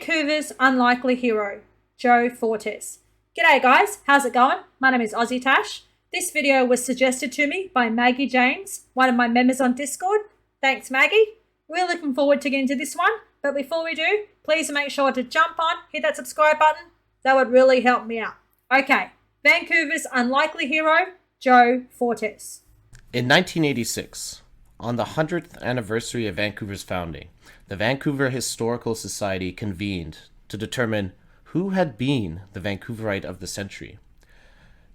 Vancouver's unlikely hero, Joe Fortes. G'day guys, how's it going? My name is AussieTash. This video was suggested to me by Maggie James, one of my members on Discord. Thanks Maggie. We're looking forward to getting to this one, but before we do, please make sure to jump on, hit that subscribe button. That would really help me out. Okay, Vancouver's unlikely hero, Joe Fortes. In 1986, on the 100th anniversary of Vancouver's founding, the Vancouver Historical Society convened to determine who had been the Vancouverite of the century.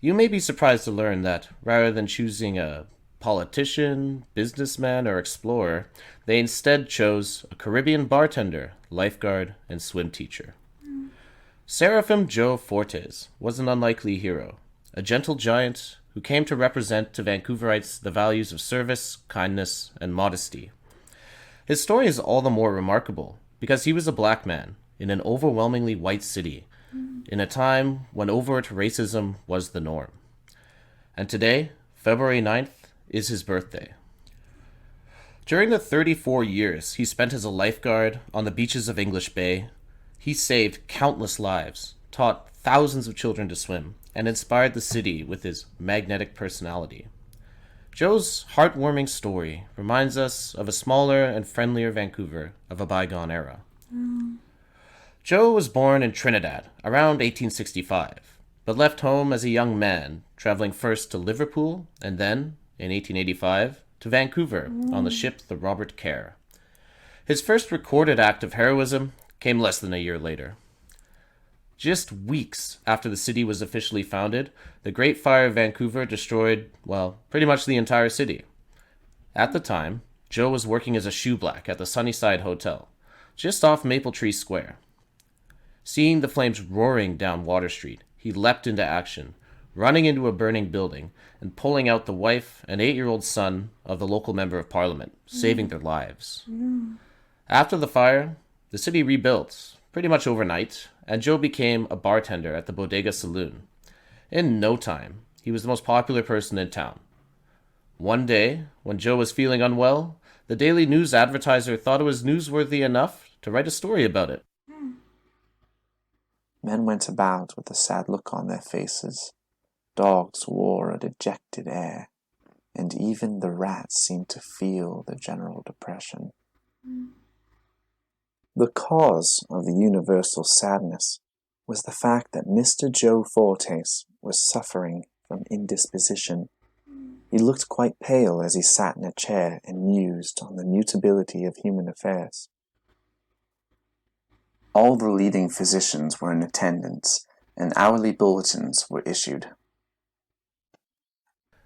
You may be surprised to learn that rather than choosing a politician, businessman, or explorer, they instead chose a Caribbean bartender, lifeguard, and swim teacher. Seraphim Joe Fortes was an unlikely hero, a gentle giant who came to represent to Vancouverites the values of service, kindness, and modesty. His story is all the more remarkable because he was a black man in an overwhelmingly white city in a time when overt racism was the norm. And today, February 9th, is his birthday. During the 34 years he spent as a lifeguard on the beaches of English Bay, he saved countless lives, taught thousands of children to swim, and inspired the city with his magnetic personality. Joe's heartwarming story reminds us of a smaller and friendlier Vancouver of a bygone era. Joe was born in Trinidad around 1865, but left home as a young man, traveling first to Liverpool and then, in 1885, to Vancouver on the ship the Robert Kerr. His first recorded act of heroism came less than a year later. Just weeks after the city was officially founded, the Great Fire of Vancouver destroyed, well, pretty much the entire city. At the time, Joe was working as a shoeblack at the Sunnyside Hotel, just off Maple Tree Square. Seeing the flames roaring down Water Street, he leapt into action, running into a burning building and pulling out the wife and 8-year-old son of the local member of parliament, saving their lives. After the fire, the city rebuilt, pretty much overnight, and Joe became a bartender at the Bodega Saloon. In no time, he was the most popular person in town. One day, when Joe was feeling unwell, the Daily News advertiser thought it was newsworthy enough to write a story about it. Men went about with a sad look on their faces. Dogs wore a dejected air, and even the rats seemed to feel the general depression. The cause of the universal sadness was the fact that Mr. Joe Fortes was suffering from indisposition. He looked quite pale as he sat in a chair and mused on the mutability of human affairs. All the leading physicians were in attendance, and hourly bulletins were issued.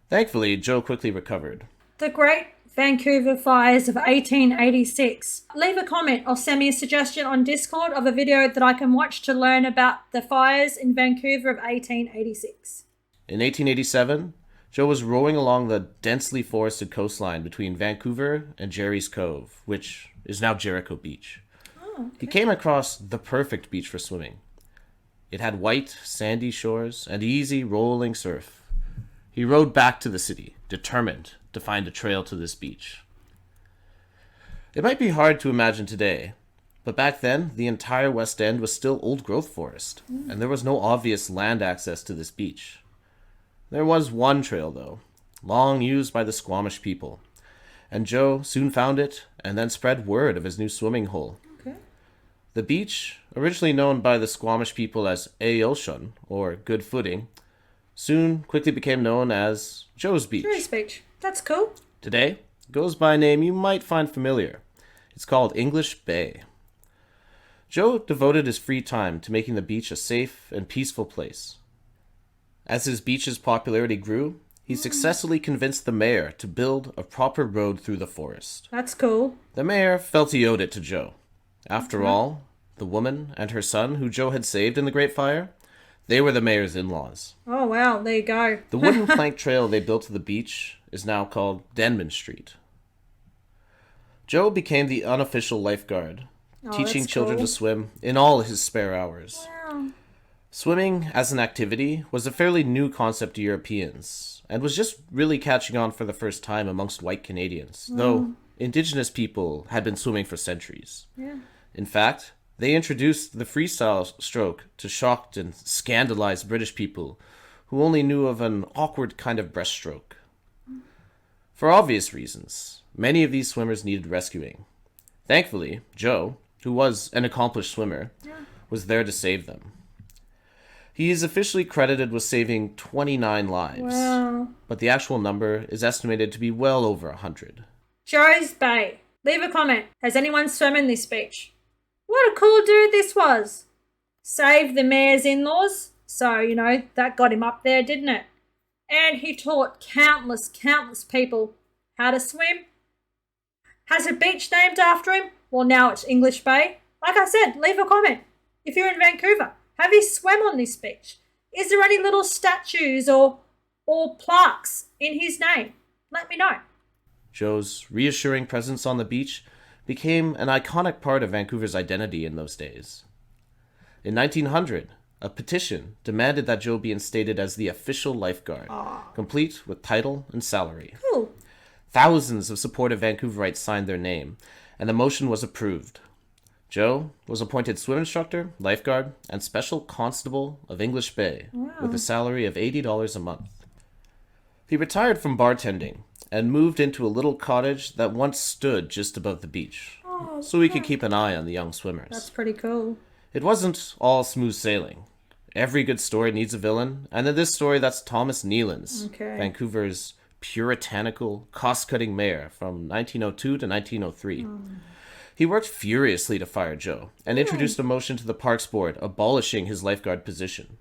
Thankfully, Joe quickly recovered. The Great Vancouver Fires of 1886. Leave a comment or send me a suggestion on Discord of a video that I can watch to learn about the fires in Vancouver of 1886. In 1887, Joe was rowing along the densely forested coastline between Vancouver and Jerry's Cove, which is now Jericho Beach. He came across the perfect beach for swimming. It had white, sandy shores and easy, rolling surf. He rowed back to the city, determined to find a trail to this beach. It might be hard to imagine today, but back then, the entire West End was still old-growth forest, and there was no obvious land access to this beach. There was one trail, though, long used by the Squamish people, and Joe soon found it and then spread word of his new swimming hole. The beach, originally known by the Squamish people as Aoshun, or Good Footing, soon quickly became known as Joe's Beach. Joe's Beach. That's cool. Today, it goes by a name you might find familiar. It's called English Bay. Joe devoted his free time to making the beach a safe and peaceful place. As his beach's popularity grew, he successfully convinced the mayor to build a proper road through the forest. That's cool. The mayor felt he owed it to Joe. After all, the woman and her son who Joe had saved in the Great Fire, they were the mayor's in-laws. Oh, wow. There you go. The wooden plank trail they built to the beach is now called Denman Street. Joe became the unofficial lifeguard, teaching children to swim in all his spare hours. Wow. Swimming as an activity was a fairly new concept to Europeans, and was just really catching on for the first time amongst white Canadians, though Indigenous people had been swimming for centuries. Yeah. In fact, They introduced the freestyle stroke to shocked and scandalized British people who only knew of an awkward kind of breaststroke. For obvious reasons, many of these swimmers needed rescuing. Thankfully, Joe, who was an accomplished swimmer, was there to save them. He is officially credited with saving 29 lives, Wow. but the actual number is estimated to be well over 100. Joe's Bay. Leave a comment. Has anyone swum in this beach? What a cool dude this was. Saved the mayor's in-laws. So, that got him up there, didn't it? And he taught countless people how to swim. Has a beach named after him? Well, now it's English Bay. Like I said, leave a comment. If you're in Vancouver, have you swam on this beach? Is there any little statues or plaques in his name? Let me know. Joe's reassuring presence on the beach became an iconic part of Vancouver's identity in those days. In 1900, a petition demanded that Joe be instated as the official lifeguard, complete with title and salary. Cool. Thousands of supportive Vancouverites signed their name, and the motion was approved. Joe was appointed swim instructor, lifeguard, and special constable of English Bay, with a salary of $80 a month. He retired from bartending and moved into a little cottage that once stood just above the beach, so he could keep an eye on the young swimmers. That's pretty cool. It wasn't all smooth sailing. Every good story needs a villain, and in this story, that's Thomas Nealance, Vancouver's puritanical, cost-cutting mayor from 1902 to 1903. He worked furiously to fire Joe and introduced a motion to the Parks Board abolishing his lifeguard position.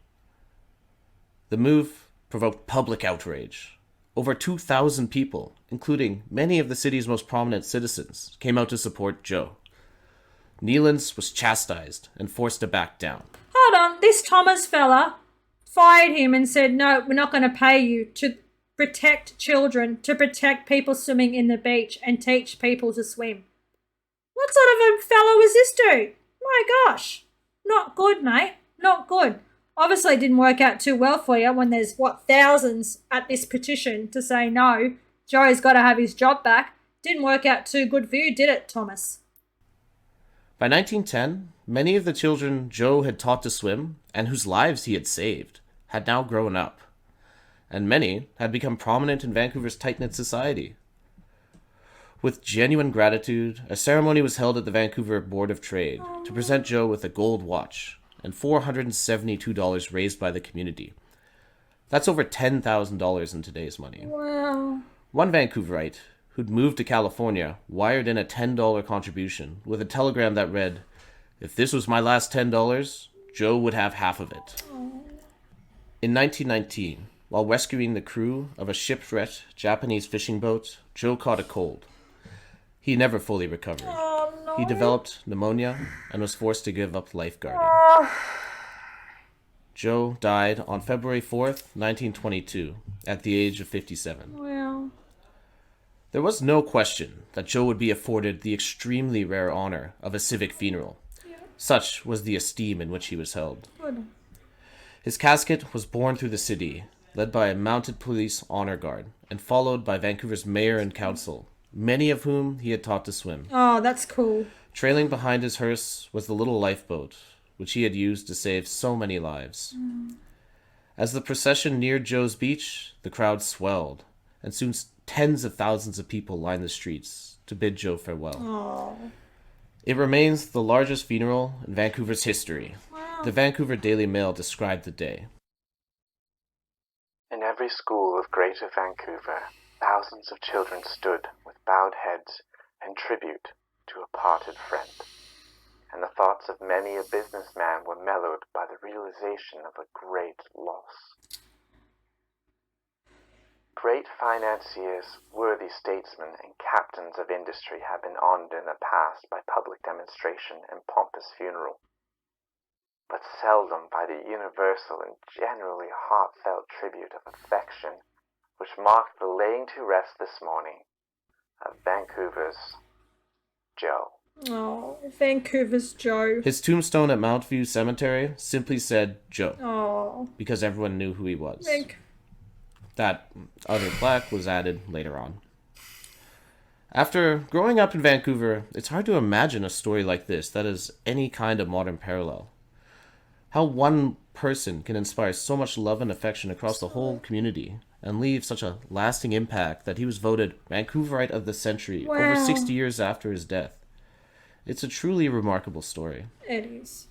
The move provoked public outrage. Over 2,000 people, including many of the city's most prominent citizens, came out to support Joe. Nealance was chastised and forced to back down. Hold on, this Thomas fella fired him and said, no, we're not going to pay you to protect children, to protect people swimming in the beach and teach people to swim. What sort of a fellow is this dude? My gosh. Not good, mate. Not good. Obviously it didn't work out too well for you when there's, thousands at this petition to say no. Joe's got to have his job back. Didn't work out too good for you, did it, Thomas? By 1910, many of the children Joe had taught to swim and whose lives he had saved had now grown up, and many had become prominent in Vancouver's tight-knit society. With genuine gratitude, a ceremony was held at the Vancouver Board of Trade to present Joe with a gold watch and $472 raised by the community. That's over $10,000 in today's money. Wow. One Vancouverite who'd moved to California wired in a $10 contribution with a telegram that read, "If this was my last $10, Joe would have half of it." In 1919, while rescuing the crew of a shipwrecked Japanese fishing boat, Joe caught a cold. He never fully recovered. Oh, no. He developed pneumonia and was forced to give up lifeguarding. Joe died on February 4th, 1922, at the age of 57. Wow. There was no question that Joe would be afforded the extremely rare honor of a civic funeral. Such was the esteem in which he was held. Good. His casket was borne through the city, led by a mounted police honor guard, and followed by Vancouver's mayor and council, many of whom he had taught to swim. Oh, that's cool. Trailing behind his hearse was the little lifeboat, which he had used to save so many lives. As the procession neared Joe's beach, the crowd swelled, and soon tens of thousands of people lined the streets to bid Joe farewell. Oh. It remains the largest funeral in Vancouver's history. Wow. The Vancouver Daily Mail described the day. In every school of Greater Vancouver, thousands of children stood with bowed heads in tribute to a parted friend, and the thoughts of many a businessman were mellowed by the realization of a great loss. Great financiers, worthy statesmen, and captains of industry have been honored in the past by public demonstration and pompous funeral, but seldom by the universal and generally heartfelt tribute of affection which marked the laying to rest this morning of Vancouver's Joe. Oh, Vancouver's Joe. His tombstone at Mount View Cemetery simply said Joe, Oh. because everyone knew who he was. Vanc- That other plaque was added later on. After growing up in Vancouver, it's hard to imagine a story like this that has any kind of modern parallel. How one person can inspire so much love and affection across the whole community and leave such a lasting impact that he was voted Vancouverite of the Century over Wow. 60 years after his death. It's a truly remarkable story. It is.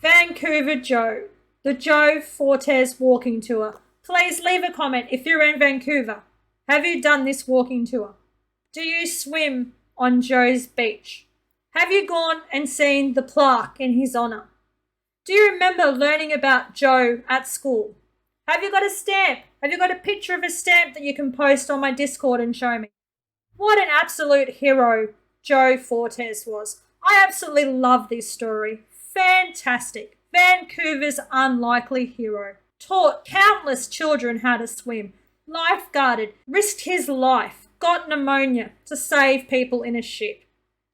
Vancouver Joe, the Joe Fortes walking tour. Please leave a comment if you're in Vancouver. Have you done this walking tour? Do you swim on Joe's beach? Have you gone and seen the plaque in his honour? Do you remember learning about Joe at school? Have you got a stamp? Have you got a picture of a stamp that you can post on my Discord and show me? What an absolute hero Joe Fortes was. I absolutely love this story. Fantastic. Vancouver's unlikely hero. Taught countless children how to swim. Lifeguarded. Risked his life. Got pneumonia to save people in a ship.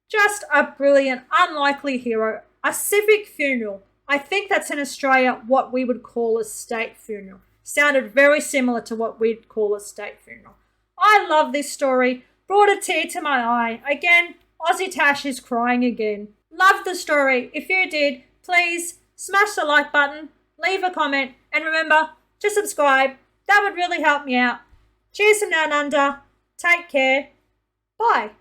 Just a brilliant, unlikely hero. A civic funeral. I think that's in Australia what we would call a state funeral. Sounded very similar to what we'd call a state funeral. I love this story. Brought a tear to my eye. Again, AussieTash is crying again. Love the story. If you did, please smash the like button, leave a comment, and remember to subscribe. That would really help me out. Cheers from down under. Take care. Bye.